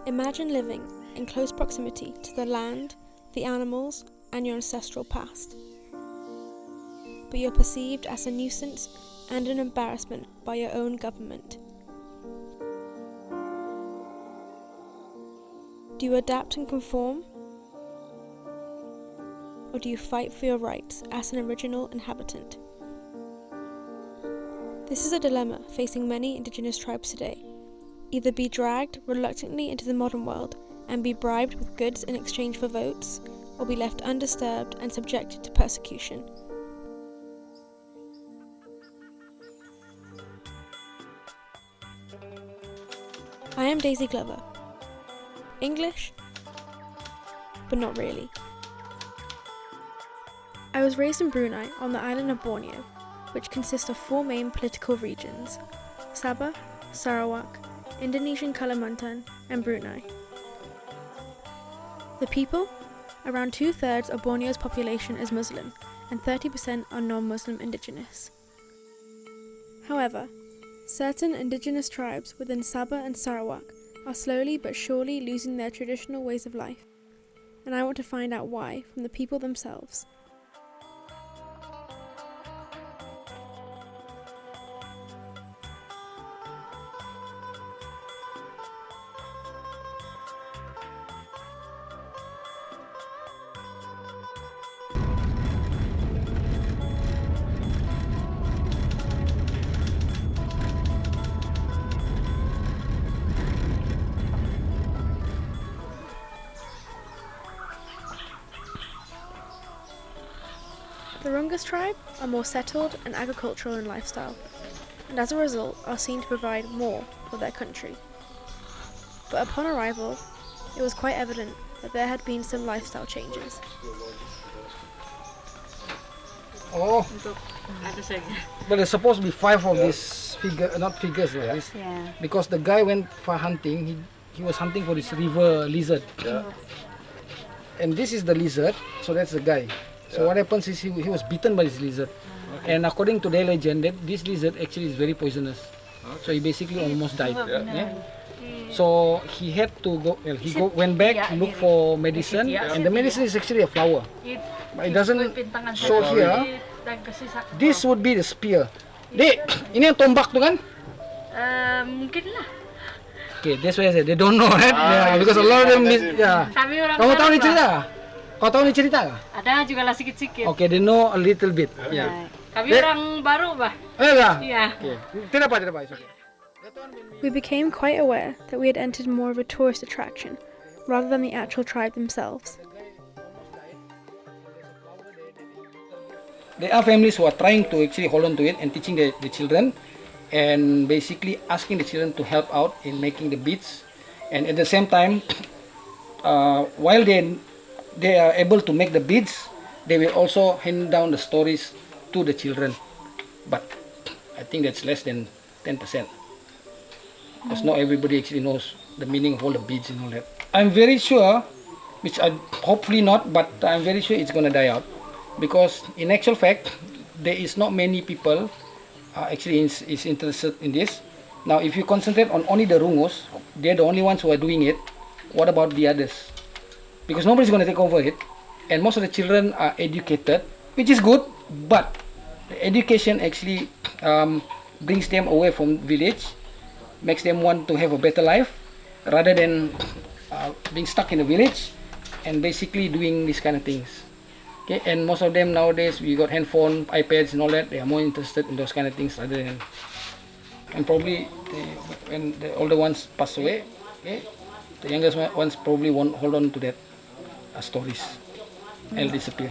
Imagine living in close proximity to the land, the animals, and your ancestral past. But you're perceived as a nuisance and an embarrassment by your own government. Do you adapt and conform? Or do you fight for your rights as an original inhabitant? This is a dilemma facing many Indigenous tribes today. Either be dragged reluctantly into the modern world and be bribed with goods in exchange for votes, or be left undisturbed and subjected to persecution. I am Daisy Glover. English? But not really. I was raised in Brunei on the island of Borneo, which consists of 4 main political regions: Sabah, Sarawak, Indonesian Kalimantan, and Brunei. The people? Around 2/3 of Borneo's population is Muslim, and 30% are non-Muslim indigenous. However, certain indigenous tribes within Sabah and Sarawak are slowly but surely losing their traditional ways of life, and I want to find out why from the people themselves. The Rungus tribe are more settled and agricultural in lifestyle, and as a result are seen to provide more for their country. But upon arrival, it was quite evident that there had been some lifestyle changes. Oh, but there's supposed to be 5 of these figures, Yeah. because the guy went for hunting. He was hunting for this river lizard, and this is the lizard. So that's the guy. So what happens is he was bitten by this lizard, and according to their legend, that this lizard actually is very poisonous. So he basically almost died. Yeah? So he had to go. Well, went back, look for medicine, and the medicine is actually a flower. But it doesn't show here. This would be the spear. Dek, ini yang tombak tu kan? Mungkin lah. Okay, that's why I said they don't know, right? Yeah, because a lot of them Kami orang Kamu tahu baru ni lah. cerita? Kau tahu ni cerita nggak? Ada juga lah sikit-sikit. Okay, they know a little bit. Nah, kami orang baru bah. Yeah. Iya. Okay. Tidak apa, it's okay. We became quite aware that we had entered more of a tourist attraction, rather than the actual tribe themselves. There are families who are trying to actually hold on to it and teaching the children, and basically asking the children to help out in making the beads, and at the same time, while they are able to make the beads, they will also hand down the stories to the children. But I think that's less than 10%, because not everybody actually knows the meaning of all the beads and all that. I'm very sure, which I hopefully not, but I'm very sure it's gonna die out, because in actual fact, there is not many people actually is interested in this. Now, if you concentrate on only the Rungus, they're the only ones who are doing it. What about the others? Because nobody's going to take over it, and most of the children are educated, which is good, but the education actually brings them away from village, makes them want to have a better life, rather than being stuck in the village and basically doing these kind of things. Okay, and most of them nowadays, we got handphone, iPads and all that, they are more interested in those kind of things rather than, and probably when the older ones pass away, okay, the youngest ones probably won't hold on to that stories and disappear.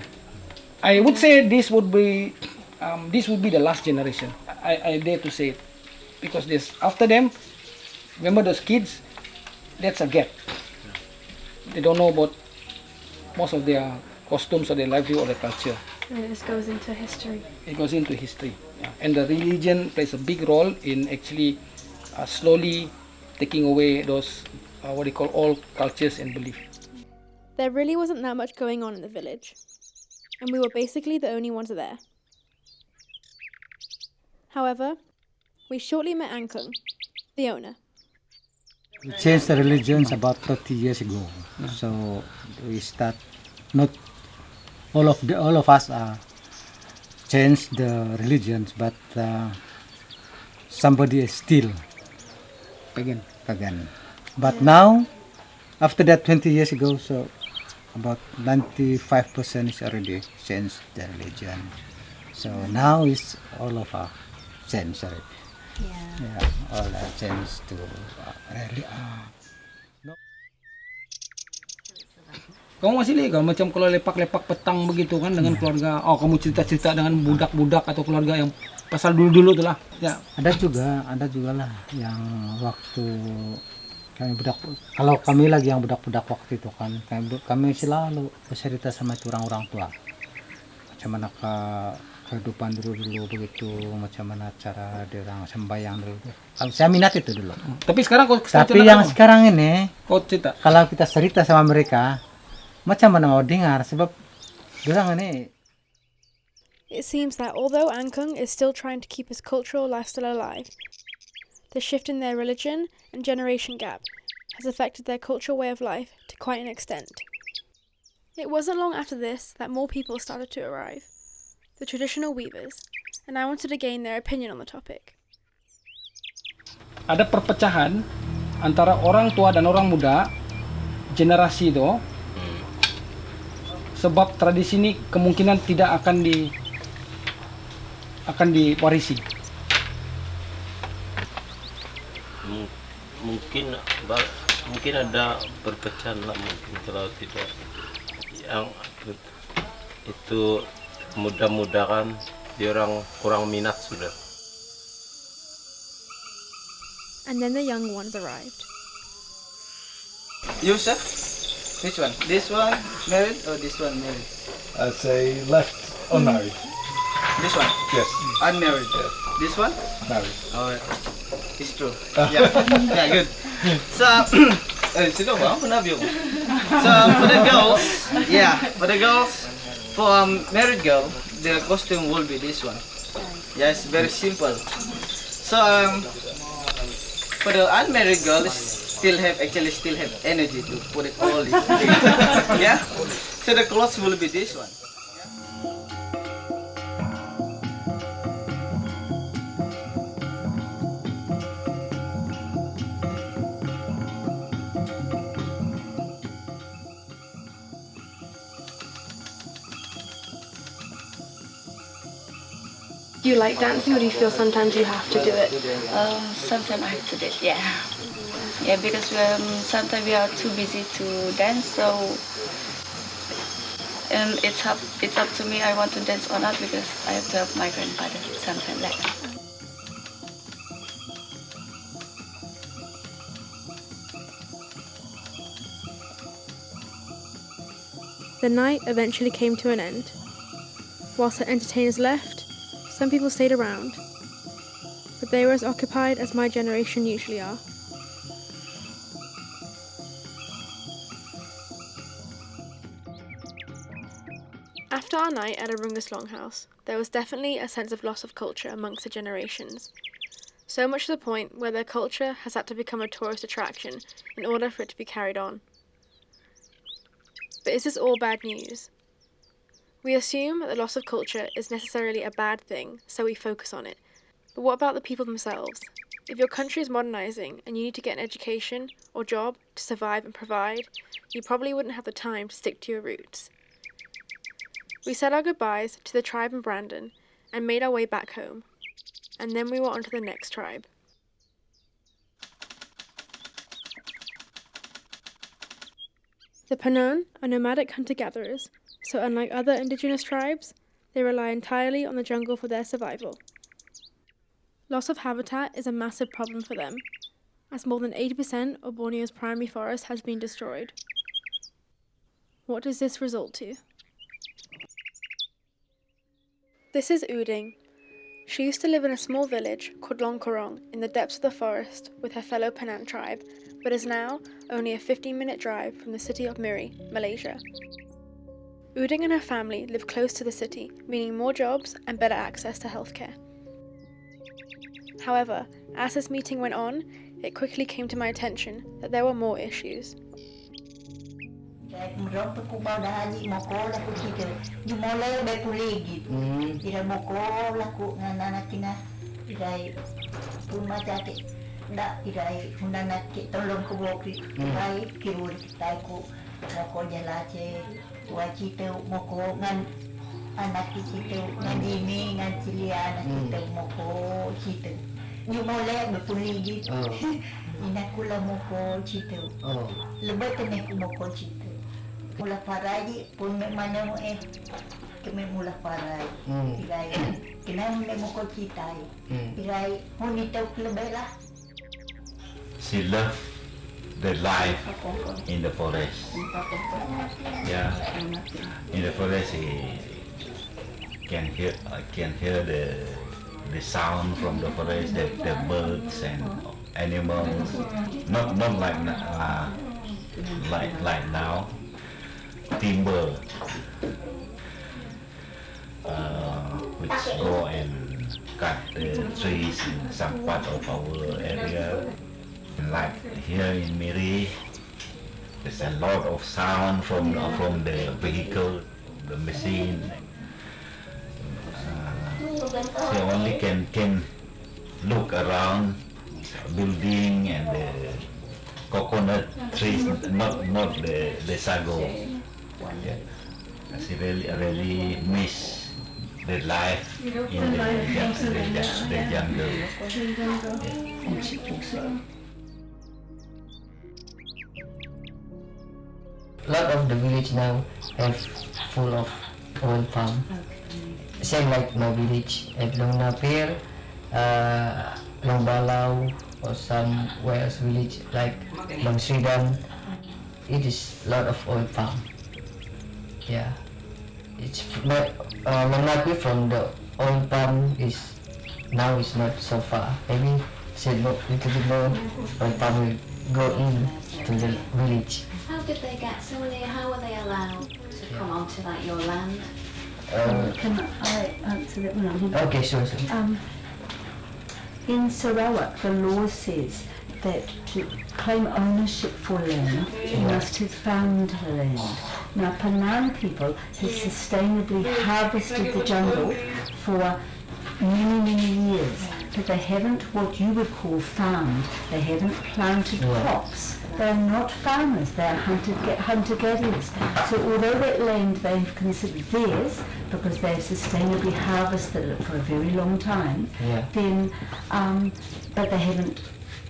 I would say this would be the last generation. I dare to say it, because this after them, remember those kids, that's a gap. They don't know about most of their costumes or their livelihood or their culture. And it just goes into history. It goes into history, and the religion plays a big role in actually slowly taking away those what they call old cultures and beliefs. There really wasn't that much going on in the village, and we were basically the only ones there. However, we shortly met Ankung, the owner. We changed the religions about 30 years ago. So we start, not all of us changed the religions, but somebody is still pagan. But now, after that 20 years ago, so about 95% is already changed the religion. So now it's all of our changed already. Yeah, all changed to Kamu masih lihat kan macam kalau lepak-lepak petang begitu kan dengan keluarga. Oh, kamu cerita-cerita dengan budak-budak atau keluarga yang pasal dulu-dulu tuh lah. Ya. Ada juga lah yang waktu kami budak, kalau kami lagi yang budak-budak waktu itu kan kami selalu bercerita sama itu orang-orang tua macam mana kehidupan dulu begitu, macam mana cara orang sembahyang dulu. Saya minat itu dulu. Tapi sekarang sekarang ini kau cerita, kalau kita cerita sama mereka macam mana mau dengar, sebab orang ini. It seems that although Angkung is still trying to keep his cultural lifestyle alive, the shift in their religion and generation gap has affected their cultural way of life to quite an extent. It wasn't long after this that more people started to arrive, the traditional weavers, and I wanted to gain their opinion on the topic. Ada perpecahan antara orang tua dan orang muda generasi itu, sebab tradisi ini kemungkinan tidak akan diwarisi. Mungkin ada perpecahan lah, mungkin kalau tidak yang itu muda-muda kan dia orang kurang minat sudah. And then the young ones arrived. Yusuf, which one? This one married or this one married? I'd say left unmarried. This one? Yes. Unmarried. Yes. This one? Married. Alright. It's true. Yeah. Yeah, good. So, for the girls, for married girl, the costume will be this one. Yes, very simple. So, for the unmarried girl, still have energy to put it all this. Yeah. So the clothes will be this one. Do you like dancing, or do you feel sometimes you have to do it? Sometimes I have to do it, yeah. Yeah, because sometimes we are too busy to dance, so it's up to me. I want to dance or not because I have to help my grandfather, something like that. The night eventually came to an end. Whilst the entertainers left, some people stayed around, but they were as occupied as my generation usually are. After our night at Arunga's Longhouse, there was definitely a sense of loss of culture amongst the generations. So much to the point where their culture has had to become a tourist attraction in order for it to be carried on. But is this all bad news? We assume that the loss of culture is necessarily a bad thing, so we focus on it. But what about the people themselves? If your country is modernising and you need to get an education or job to survive and provide, you probably wouldn't have the time to stick to your roots. We said our goodbyes to the tribe in Brandon and made our way back home. And then we were on to the next tribe. The Panan are nomadic hunter-gatherers, so unlike other indigenous tribes, they rely entirely on the jungle for their survival. Loss of habitat is a massive problem for them, as more than 80% of Borneo's primary forest has been destroyed. What does this result to? This is Uding. She used to live in a small village called Longkorong in the depths of the forest with her fellow Panan tribe, but is now only a 15-minute drive from the city of Miri, Malaysia. Uding and her family live close to the city, meaning more jobs and better access to healthcare. However, as this meeting went on, it quickly came to my attention that there were more issues. Mrompe kubau dahaji mokola kutike jumole be kuligi ira mokola ku nana kina irai puma jate da irai hundana ki tolong kubokri irai kirul kitai ku moko jalace wajite moko ngan anak cite ngan ini ngan ciliana cite moko cite jumole be kuligi ina kula moko cite lebih kene ku moko cite mula parai pun mana mo kami mula parai irai kena mo ko citai irai honi tau klebela. She loved the life in the forest. Yeah, in the forest he can hear the sound from the forest, the birds and animals. Not like now. Timber, which go and cut the trees in some part of our area. Like here in Miri, there's a lot of sound from the vehicle, the machine. She only can look around building and the coconut trees, not the sago. Yeah. She really miss the life in the jungle. A lot of the village now have full of oil palm. Same like my village at Long Napir, Long Balau, or somewhere else village like Long Sridan. It is a lot of oil palm. Yeah, it's but Long Napir from the oil palm is now is not so far. Maybe said little bit more oil palm will go in to the village. How did they get so near? How were they allowed to come onto like your land? Can I answer that one? Okay, sure. In Sarawak, the law says that to claim ownership for land, you must have found the land. Now, Penang people have sustainably harvested the jungle for many years, but they haven't what you would call farmed. They haven't planted crops. They are not farmers, they are hunter-gatherers. So although that land they've considered theirs, because they've sustainably harvested it for a very long time, then, but they haven't,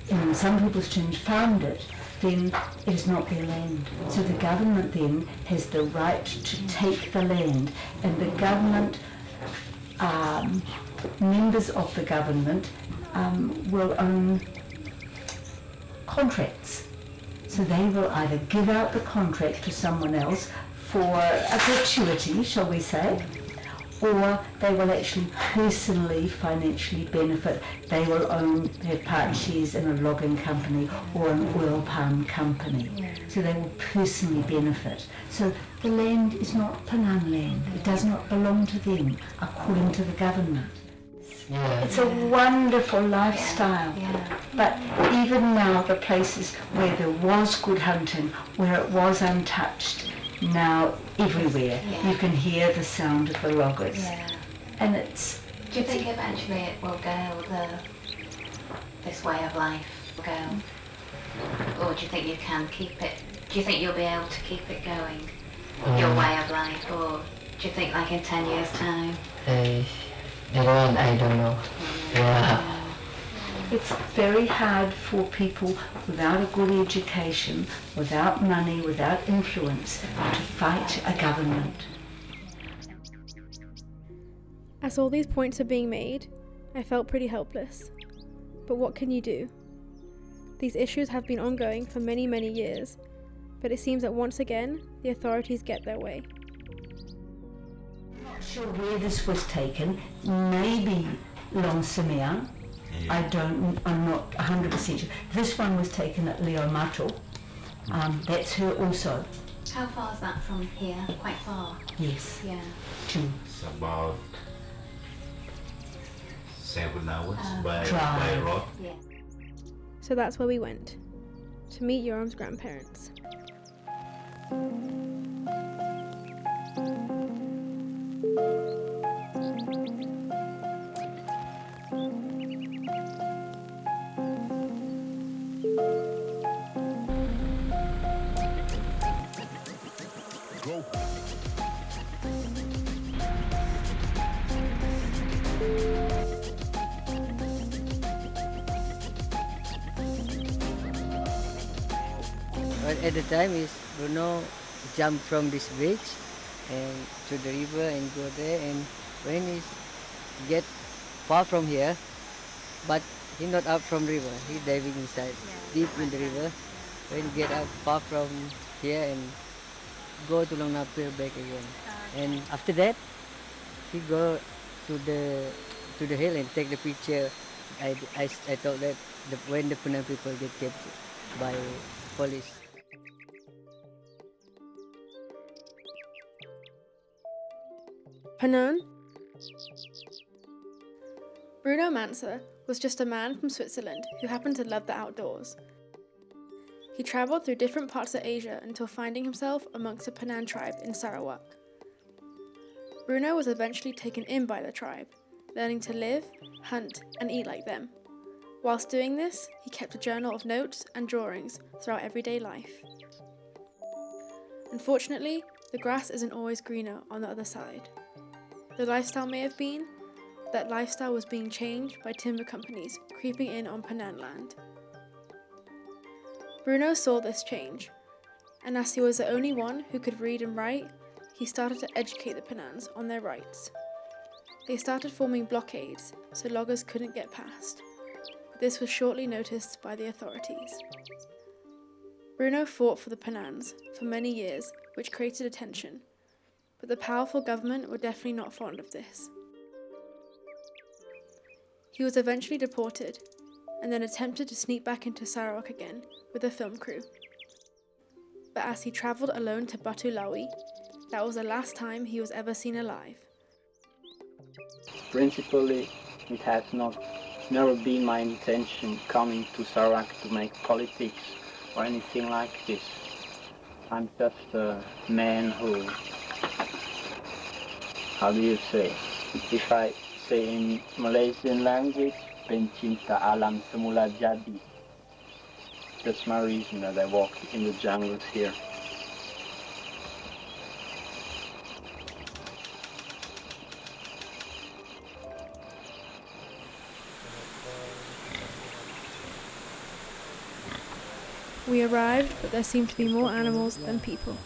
in some people's terms, farmed it, then it is not their land. So the government then has the right to take the land, and the government, members of the government will own contracts. So they will either give out the contract to someone else for a gratuity, shall we say, or they will actually personally, financially benefit. They will have part shares in a logging company or an oil palm company. So they will personally benefit. So the land is not Penang land. It does not belong to them, according to the government. It's a wonderful lifestyle, but even now the places where there was good hunting, where it was untouched, now everywhere you can hear the sound of the loggers. And it's... Do you think eventually it will go, this way of life will go? Or do you think you can keep it? Do you think you'll be able to keep it going, your way of life? Or do you think like in 10 years' time? I don't know. Yeah. It's very hard for people without a good education, without money, without influence, to fight a government. As all these points are being made, I felt pretty helpless. But what can you do? These issues have been ongoing for many years, but it seems that once again, the authorities get their way. I'm not sure where this was taken. Maybe Long Simeang. I'm not 100% sure. This one was taken at Leo Mato. That's her also. How far is that from here? Quite far? Yes. Yeah. It's about 7 hours by Drive. road. Yeah. So that's where we went, to meet Yoram's grandparents. But at the time is Bruno jumped from this bridge and to the river and go there, and when he get far from here, but he not out from river, he diving inside deep in the river. When he get up far from here and go to Long Napir back again, and after that he go to the hill and take the picture. I thought that when the Penang people get captured by police. Penang? Bruno Manser was just a man from Switzerland who happened to love the outdoors. He travelled through different parts of Asia until finding himself amongst the Penang tribe in Sarawak. Bruno was eventually taken in by the tribe, learning to live, hunt, and eat like them. Whilst doing this, he kept a journal of notes and drawings throughout everyday life. Unfortunately, the grass isn't always greener on the other side. The lifestyle may have been, that lifestyle was being changed by timber companies creeping in on Penang land. Bruno saw this change, and as he was the only one who could read and write, he started to educate the Penangs on their rights. They started forming blockades so loggers couldn't get past. This was shortly noticed by the authorities. Bruno fought for the Penangs for many years, which created attention, but the powerful government were definitely not fond of this. He was eventually deported, and then attempted to sneak back into Sarawak again with a film crew. But as he travelled alone to Batu Lawi, that was the last time he was ever seen alive. Principally, it has never been my intention coming to Sarawak to make politics or anything like this. I'm just a man who, how do you say, if I say in Malaysian language, pencinta alam semula jadi. That's my reason that I walk in the jungles here. We arrived, but there seemed to be more animals than people.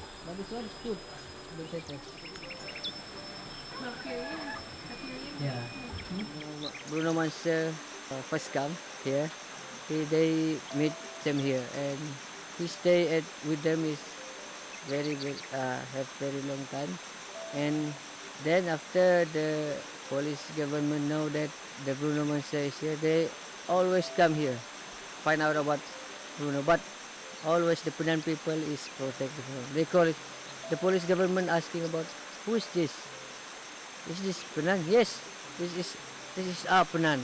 Yeah. Bruno Manser first come here. They meet them here, and he stay with them is have very long time. And then after the police government know that the Bruno Manser is here, they always come here, find out about Bruno. But always the Penang people is protected. They call it, the police government asking about, who is this? Is this Penang? Yes, this is our Penang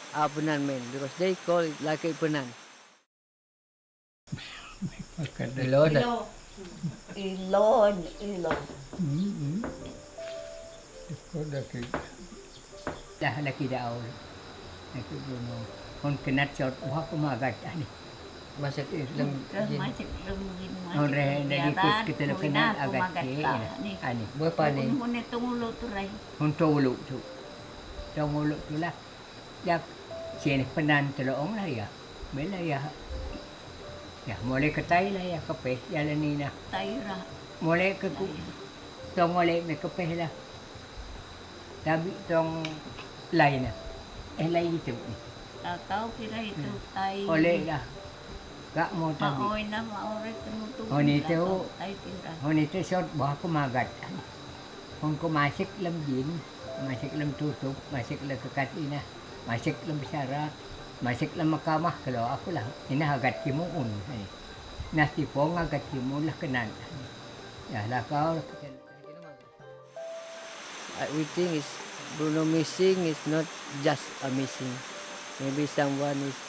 man, because they call it like a Penang. Ilon. Dah laki daw. Laki Bruno. Kon kenat shot wah kumagat ani. Masuk Masuk ikut kita lepas agak ani. Berapa ni? Tungulu tu. Tungulu tu lah. Jak sini Penang Telong lah ya. Bela ya. Ya, mulai ke tai lah ya kepe jalan ni nah. Tai lah. Mulai ke tong mulai me kepe lah. Tapi tong lain lah. Lain itu ni. Tahu kira itu tai. Oleh dah. Gak mau tabi. Maoy na maoy tumutubo. Honi itu shot bah kumagat. Hon ko masik lam jin, masik lam tutup, masik lam kekat ina, masik lam bicara, masik lam makamah kalau aku lah. Ini hagat kimuun. Nasi pong hagat kimuun lah kenan. Ya lah kau. We think is Bruno missing is not just a missing. Maybe someone is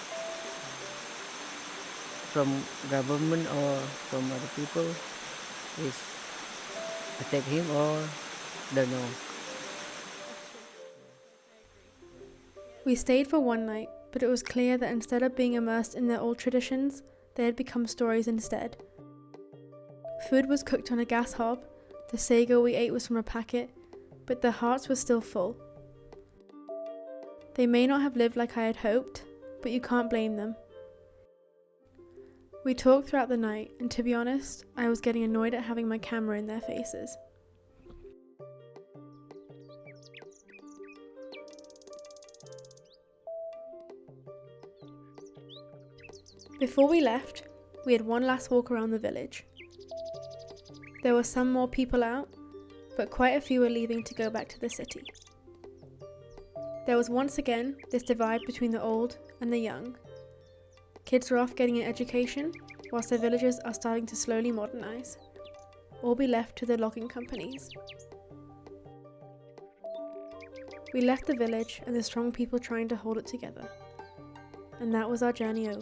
from government or from other people is attack him or don't know. We stayed for one night, but it was clear that instead of being immersed in their old traditions, they had become stories instead. Food was cooked on a gas hob, the sago we ate was from a packet, but their hearts were still full. They may not have lived like I had hoped, but you can't blame them. We talked throughout the night, and to be honest, I was getting annoyed at having my camera in their faces. Before we left, we had one last walk around the village. There were some more people out, but quite a few were leaving to go back to the city. There was once again this divide between the old and the young. Kids are off getting an education, whilst the villagers are starting to slowly modernise, or be left to the logging companies. We left the village and the strong people trying to hold it together. And that was our journey over.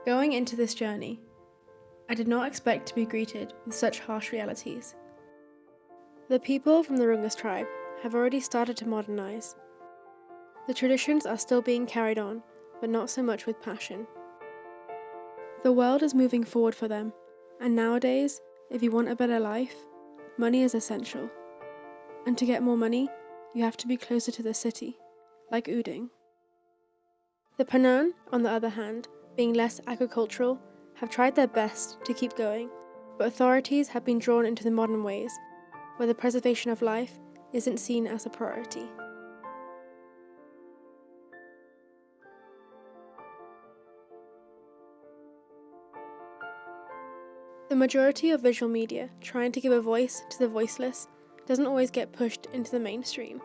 Going into this journey, I did not expect to be greeted with such harsh realities. The people from the Rungus tribe have already started to modernise. The traditions are still being carried on, but not so much with passion. The world is moving forward for them, and nowadays, if you want a better life, money is essential. And to get more money, you have to be closer to the city, like Uding. The Panan, on the other hand, being less agricultural, have tried their best to keep going, but authorities have been drawn into the modern ways, where the preservation of life isn't seen as a priority. The majority of visual media trying to give a voice to the voiceless doesn't always get pushed into the mainstream.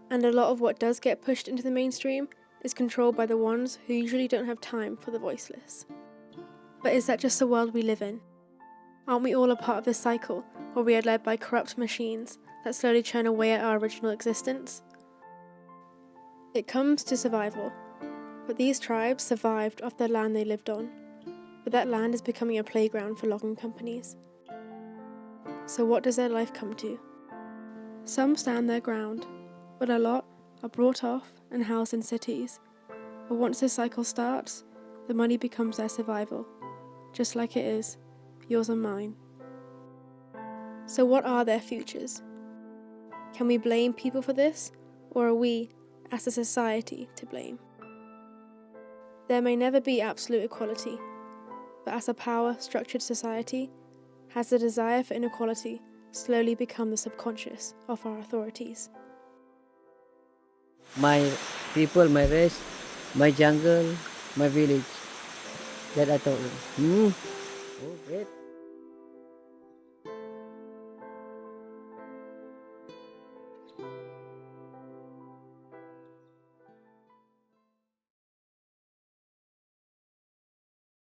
And a lot of what does get pushed into the mainstream is controlled by the ones who usually don't have time for the voiceless. But is that just the world we live in? Aren't we all a part of this cycle, where we are led by corrupt machines that slowly churn away at our original existence? It comes to survival, but these tribes survived off the land they lived on, but that land is becoming a playground for logging companies. So what does their life come to? Some stand their ground, but a lot are brought off and housed in cities. But once this cycle starts, the money becomes their survival, just like it is yours and mine. So what are their futures? Can we blame people for this, or are we, as a society, to blame? There may never be absolute equality, but as a power-structured society, has the desire for inequality slowly become the subconscious of our authorities? My people, my race, my jungle, my village. That I told them. Oh, great.